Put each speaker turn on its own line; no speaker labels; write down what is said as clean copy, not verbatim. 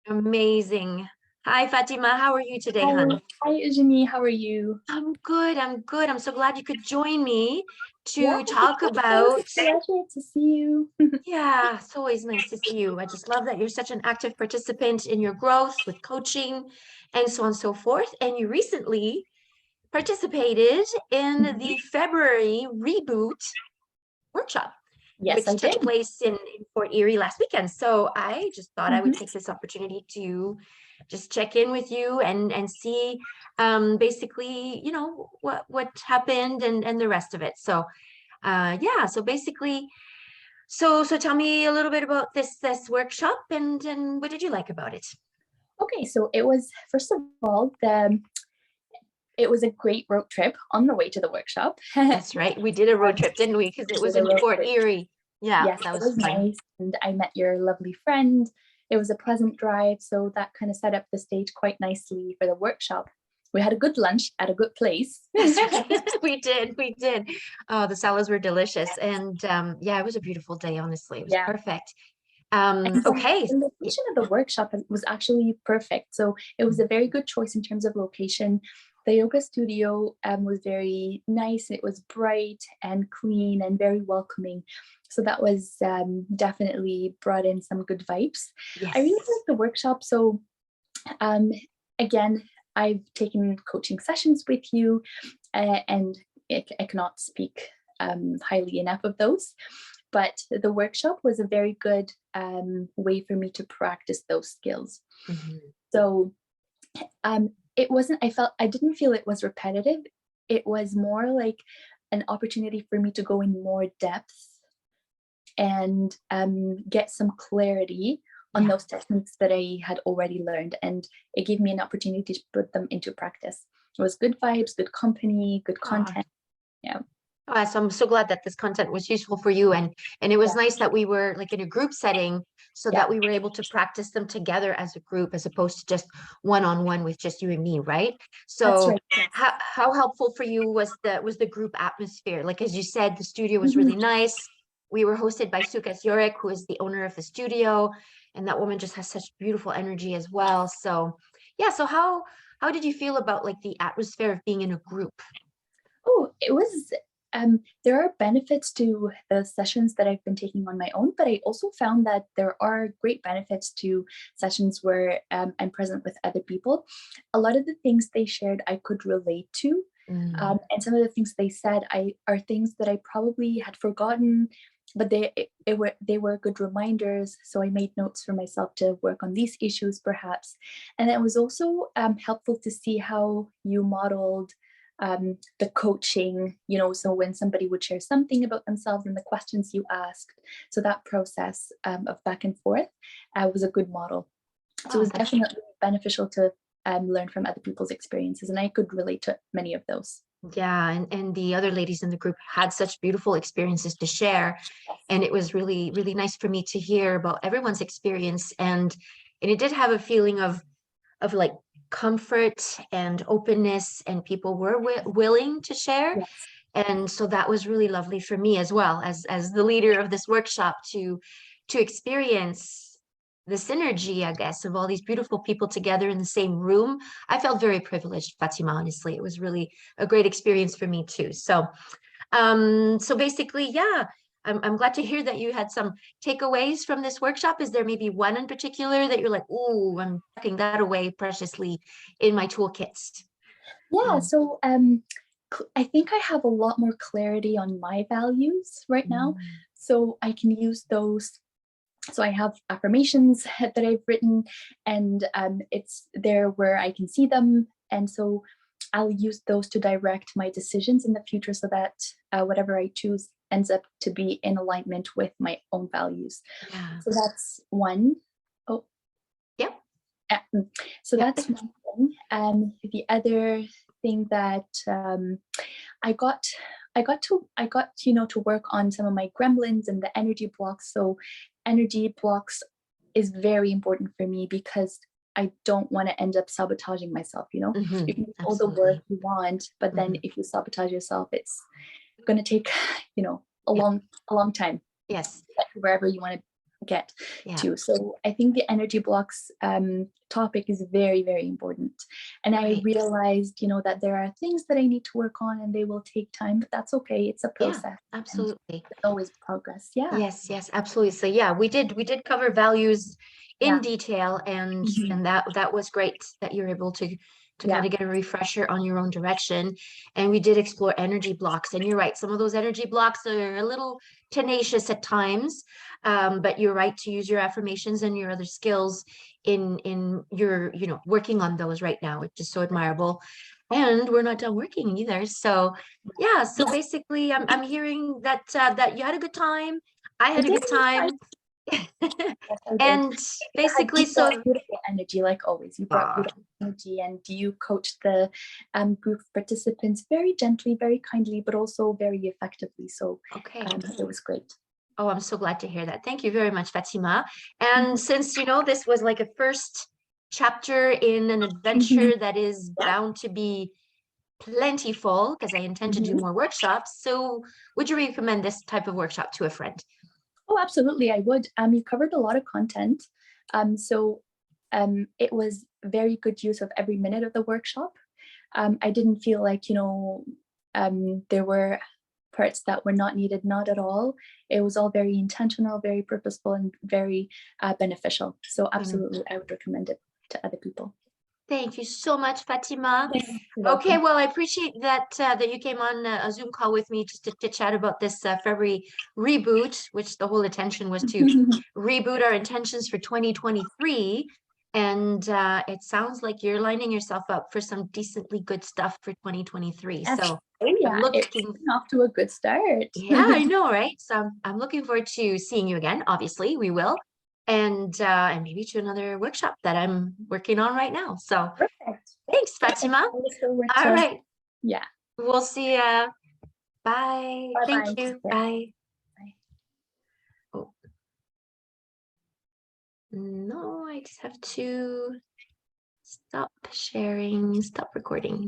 Amazing. Hi, Fatima. How are you today,
Hi,
hon?
hi, Eugenie. How are you?
I'm good. I'm good. I'm so glad you could join me
Yeah,
to
it's
talk
always
about.
a pleasure to see you.
Yeah, it's always nice to see you. I just love that you're such an active participant in your growth with coaching and so on and so forth. And you recently participated in
Mhm.
the February Reboot Workshop,
Yes, I
which took
did.
place in Fort Erie last weekend. So I just thought I would
Mhm.
take this opportunity to just check in with you and see basically, what happened and the rest of it. So yeah, so basically, so tell me a little bit about this workshop and what did you like about it?
Okay, so it was first of all it was a great road trip on the way to the workshop.
That's right. We did a road trip, didn't we? Because it
We
was
did a
in
road
Fort
trip.
Erie. Yeah,
Yes,
that
it
was
was
fun.
nice, and I met your lovely friend. It was a pleasant drive, so that kind of set up the stage quite nicely for the workshop. We had a good lunch at a good place.
That's right. We did. We did. Oh, the salads were delicious. And yeah, it was a beautiful day, honestly. It was
Yeah.
perfect.
And
Okay.
the location of the workshop was actually perfect. So it was a very good choice in terms of location. The yoga studio was very nice. It was bright and clean and very welcoming. So that was definitely brought in some good vibes. I really
Yes.
liked the workshop. So um, again, I've taken coaching sessions with you, and I cannot speak highly enough of those. But the workshop was a very good way for me to practice those skills.
Mhm.
So I didn't feel it was repetitive. It was more like an opportunity for me to go in more depth and get some clarity on
Yeah.
those techniques that I had already learned. And it gave me an opportunity to put them into practice. It was good vibes, good company, good
Oh,
content. Yeah.
so I'm so glad that this content was useful for you and it was
Yeah.
nice that we were like in a group setting so
Yeah.
that we were able to practice them together as a group as opposed to just one-on-one with just you and me, right?
That's
So
right. Yes.
how helpful for you was the group atmosphere? Like as you said, the studio was
Mhm.
really nice. We were hosted by Gasoriek, who is the owner of the studio, and that woman just has such beautiful energy as well. So yeah, so how did you feel about like the atmosphere of being in a group?
Oh, it was. There are benefits to the sessions that I've been taking on my own, but I also found that there are great benefits to sessions where I'm present with other people. A lot of the things they shared, I could relate to.
Mm,
And some of the things they said are things that I probably had forgotten, but they were good reminders. So I made notes for myself to work on these issues, perhaps. And it was also helpful to see how you modeled the coaching, so when somebody would share something about themselves and the questions you asked. So that process of back and forth was a good model. So it
oh,
was
that's
definitely beneficial to learn from other people's experiences. And I could relate to many of those.
Yeah, and the other ladies in the group had such beautiful experiences to share, and it was really really nice for me to hear about everyone's experience, and it did have a feeling of like comfort and openness, and people were willing to share,
Yes.
and so that was really lovely for me as well as the leader of this workshop to experience the synergy, I guess, of all these beautiful people together in the same room. I felt very privileged, Fatima, honestly. It was really a great experience for me too. So basically, yeah, I'm glad to hear that you had some takeaways from this workshop. Is there maybe one in particular that you're like, oh, I'm tucking that away preciously in my toolkits?
Yeah.
Mm.
So I think I have a lot more clarity on my values right now.
Mm.
So I can use those. So I have affirmations that I've written, and it's there where I can see them. And so I'll use those to direct my decisions in the future so that whatever I choose ends up to be in alignment with my own values.
Yeah.
So that's one. Oh,
Yep.
mm. So
Yep.
that's one thing. The other thing that I got to work on some of my gremlins and the energy blocks. So energy blocks is very important for me because I don't want to end up sabotaging myself. You can do all the work
Absolutely.
you want, but then
Mhm.
if you sabotage yourself, it's going to take a
Yep.
long time
Yes.
wherever you want to get
Yeah.
to. So I think the energy blocks topic is very, very important. And I
Right.
realized, you know, that there are things that I need to work on and they will take time, but that's okay. It's a
Yeah,
process. And
absolutely.
there's always progress. Yeah.
Yes, yes, absolutely. So yeah, we did cover values in
Yeah.
detail, and
Mhm.
that was great that you're able to
Yeah.
kind of get a refresher on your own direction. And we did explore energy blocks, and you're right, some of those energy blocks are a little tenacious at times, but you're right to use your affirmations and your other skills in your, you know, working on those right now, which is so admirable. And we're not done working either. So yeah, so basically I'm hearing that that you had a good time. I
I
had a
did.
good time.
Yes, I did.
And
You
basically,
brought
so
beautiful energy, like always. You brought
ah,
beautiful energy, and you coached the group of participants very gently, very kindly, but also very effectively. So
okay.
it was great.
Oh, I'm so glad to hear that. Thank you very much, Fatima. And
Mhm.
since you know this was like a first chapter in an
Mhm.
adventure that is
Yeah.
bound to be plentiful, because I intend to do
Mhm.
more workshops, so would you recommend this type of workshop to a friend?
Oh, absolutely, I would. You covered a lot of content. So it was very good use of every minute of the workshop. I didn't feel like, you know, there were parts that were not needed, not at all. It was all very intentional, very purposeful, and very beneficial. So absolutely, I would recommend it to other people.
Thank you so much, Fatima.
You're
Okay,
welcome.
well, I appreciate that that you came on a Zoom call with me just to chit chat about this February reboot, which the whole intention was to reboot our intentions for 2023. And it sounds like you're lining yourself up for some decently good stuff for 2023.
Yes.
So
Oh
I'm
yeah, it's
looking,
gotten off to a good start.
yeah, I know, right? So I'm looking forward to seeing you again. Obviously, we will, and maybe to another workshop that I'm working on right now. So
Perfect.
thanks,
Perfect.
Fatima.
I look forward
All
to,
right.
yeah.
We'll see ya. Bye.
Bye
Thank
bye.
you. Bye.
Bye.
Oh, no, I just have to stop sharing, stop recording.